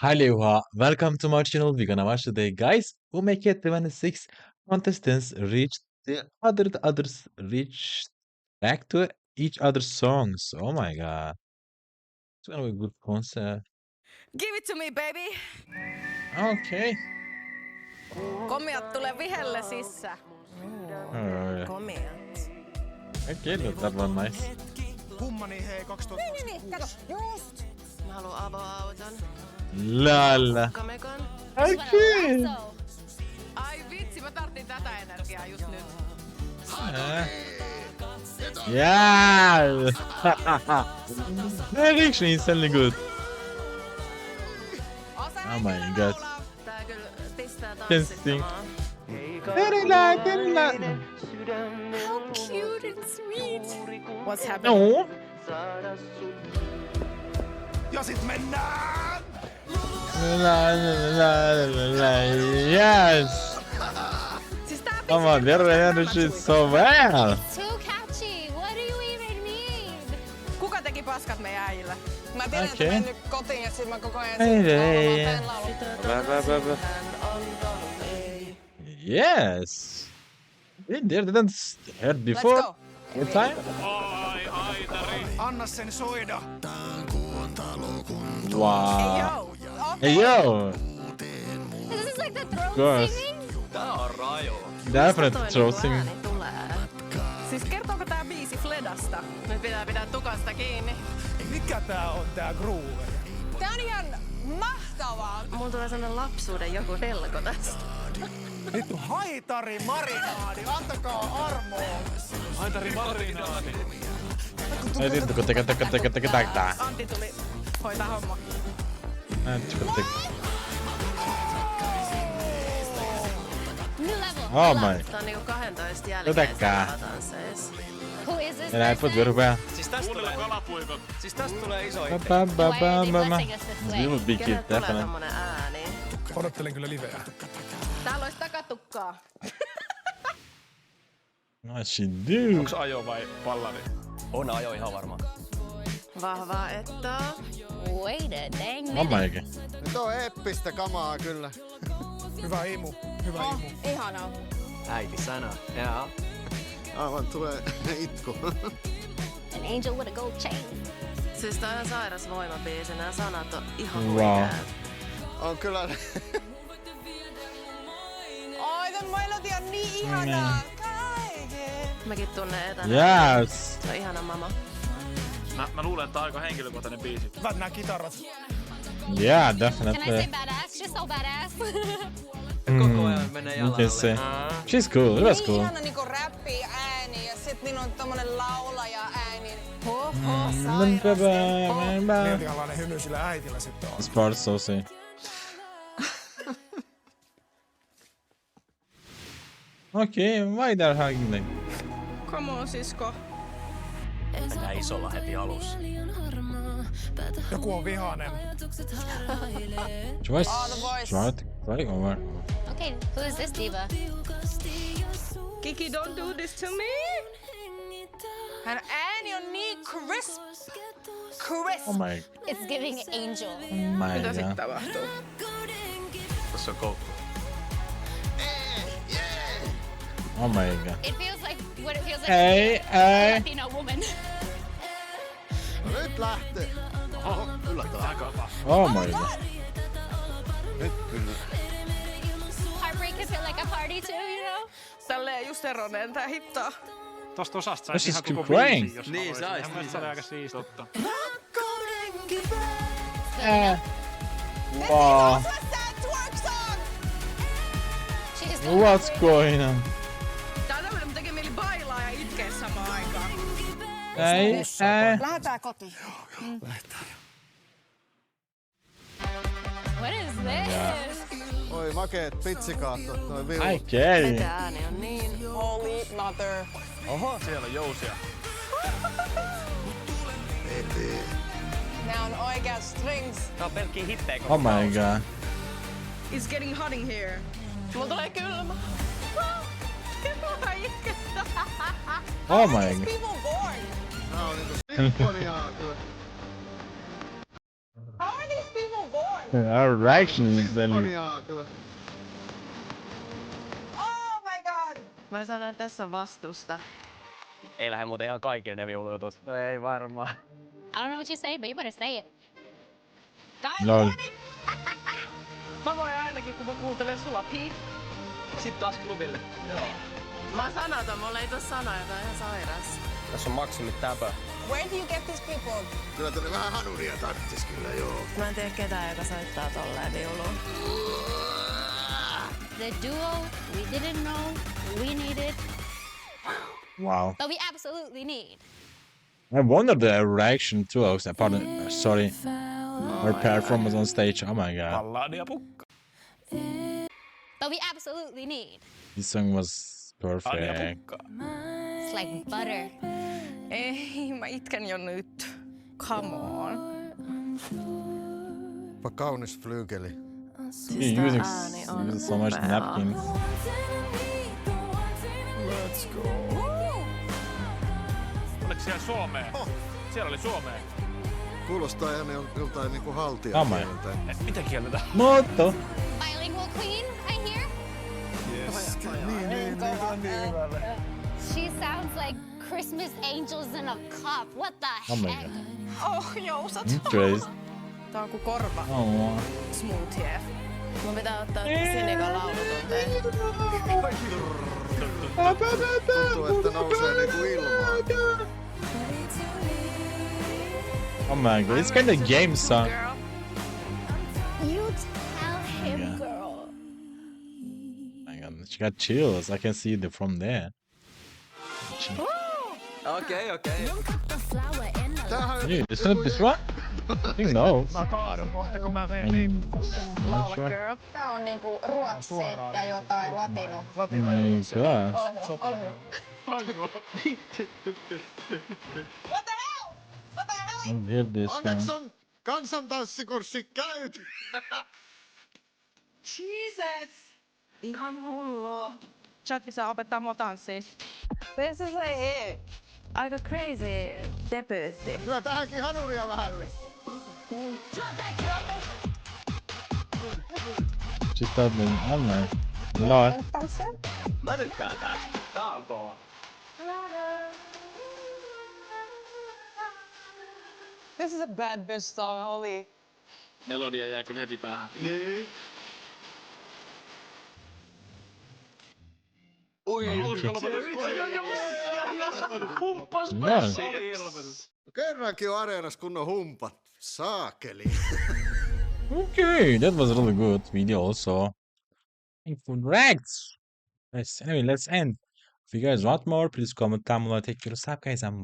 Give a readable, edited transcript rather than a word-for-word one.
Hello, welcome to my channel. We're gonna watch today, guys. Who make it 26 contestants reach the others reach back to each other's songs. Oh my god, it's gonna be a good concept. Give it to me, baby! Okay. Komiat tulee vihelle sissä. Alright. Komiat. Okay, that one nice. Kummani hei 2000. Niin, kato, just! Mä haluan avoauton. Lala. Kamekon. Okay. Ai vitsi, mä tarvitsin tätä energiaa just nyt. Yeah. That actually is really good. Oh my god. Tää kyllä pistää Dancing. tanssittamaan. How cute and sweet. What's happening? No. Ja sit mennään! Yes. Siis tää Come on, the energy is so well. Too catchy. What do you even mean? Kuka teki paskat meidän äijille? Mä tiedän, Okei. että mennyt kotiin ja sit mä koko ajan Ei, teen laulun. Yes. Been there, didn't heard Let's before. go. Good time. Anna sen soida! Wow. Hey yo! Hey yo. This is like the throat Course. singing. Definitely trolling. Ääni tulee. Siis kertooko tää biisi Fledasta? Nyt pitää pitää tukasta kiinni. Mikä tää on tää groove? Tää on ihan mahtavaa! Mulla tulee sellainen lapsuuden joku pelko tästä. Vittu haitari marinaadi, antakaa armoa! Ei tiedä, kun teka. Antti tuli hoitaa homma. New level. Oh my. Tää on niinku 12 Tätäkää. jälkeen lavatanseissa. Who is this Enää person? put virpeä. Siis tästä tulee kalapuikot. Siis tästä tulee iso hit. Why are they blessing us this way? Will be Keneltä kid, tulee definitely. tommonen ääni? Odottelen kyllä liveä. Täällä olisi takatukkaa. What she do? Onks ajo vai pallari? On ajo ihan varmaan. Vahvaa että. Wait a dang Oh minute. my god. Nyt on eeppistä kamaa kyllä. Hyvä imu, hyvä imu. Ihanaa. Äiti sana. Jaa. Aivan tulee itku. An angel with a gold chain. Siis tää on ihan sairas voimabiisi. Nää sanat on ihan Wow. huikeat. On kyllä. Oi, tän melodi on niin ihanaa. Kaiken. Mäkin tunnen etänä. Yes. Se on ihana mama. Mä luulen, että tää on aika henkilökohtainen biisi. Hyvät nää kitarat. Yeah, Can I say definitely. badass? She's so badass. Koko ajan menee You can say. jalalle. She's cool. It was Niin cool. ihana niinku räppi ääni ja sit niin on tommonen laulaja ääni. Ho Minkälainen hymy sillä äitillä sitten on. This part is so sick. Okay, why they're hugging them? Come on, sisko. Mennään isolla heti alussa. Joku on vihanen. Twice. The Voice. Try over. Okay, who is this diva? Kiki, don't do this to me. Hän ääni on niin crisp. Oh my. It's giving angel. Oh my Mitä sit god. tapahtuu? Tossa on koukku. Oh my god. It feels like what it feels like Hey, to be a hey. Latino woman. No nyt lähtee. Oho, yllättävää. Oh my god. Nyt kyllä. Heartbreak can feel like a party too, you know? Tälleen just eroneen tää hittaa. Tosta osasta This sais is ihan koko crying. biisin, jos Niin haluaisit. sais, Ihan niin se oli sais. aika siisti. Totta. Wow. Twerk song! She's What's going on? Tää on tämmönen, mun tekee mieli bailaa ja itkeä samaan aikaan. Hey, hey. Lähetään kotiin. What is this? Oi makeet pitsikaattot, noi viulut. Okay. Mikä ääni on niin. Holy mother. Oho, siellä on jousia. Nää on oikeat strings. Tää on pelkkiä hittejä. Oh my god. It's getting hot in here. Mulla tulee kylmä. Mua itkettää. Oh my god. People born. Tää on niinku sinfoniaa kyllä. How are these people born? Our reactions then. Kyllä. Mä sanon tässä vastusta. Ei lähde muuten ihan kaikille ne viulujutut. No ei varmaan. I don't know what you say, but you better say it. Lol. Mä voin ainakin, kun mä kuuntelen sua, Pete. Sitten taas klubille. Mä oon sanaton, mulla ei tuu sanoja, tää on ihan sairas. Tässä on maksimit täpö. Where do you get these people? Kyllä tänne vähän hanuria tarvitsis kyllä, joo. Mä en tiedä ketään, joka soittaa tolleen viulua. The duo we didn't know we needed, Wow. but we absolutely need. I wonder the reaction to us. Pardon, sorry. Her performance on stage. Oh my god. Balladia pukka. But we absolutely need. This song was Balladia perfect. pukka. It's like butter. Ei, mä itken jo nyt. Come on. Kaunis flygeli. You're using so much napkins. Let's go. Oliko siellä Suomea? Siellä oli Suomea. Kuulostaa ihan joltain niinku haltia. Sama. Mitä kieltä tää? Motto. Bilingual queen, I hear. Yes. Niin hyvälle. She sounds like Christmas angels in a cup. What the Oh my heck? god. Oh, jousat. Interest. Tää on ku korva Oh. smoothie. Mun pitää ottaa Sinikan laulutunteen. Tuntuu, että nousee niinku ilmaan. Oh my god. It's kind of game song. Girl. You tell him, Yeah. girl. Oh my god. She got chills. I can see it from there. Okei. Tämähän Dude, isn't it this one? I think no. Mä kaadun kohta, kun mä menen niin Not sure. Girl. Tää on niinku ruotsi ja jotain latino. Oh my god. I hear this onneksi one. on kansantanssikurssi käyty. Jesus! Ihan hullua. Chatti saa opettaa mua tanssiin. This is it. Aika crazy debyytti. Kyllä tähänkin hanuria vähän. She thought that, oh my. Lol. Mä tykkään tää. Tää on kova. This is a bad bitch song, holy. Melodia jää kyllä heti päähän. Niin. No. Kerrankin on areenassa kunnon humpat. Saakeli. Okay, that was a really good video also. Thankful reacts. Yes, anyway, let's end. If you guys want more, please comment down below. Take care of yourself, guys, and bye.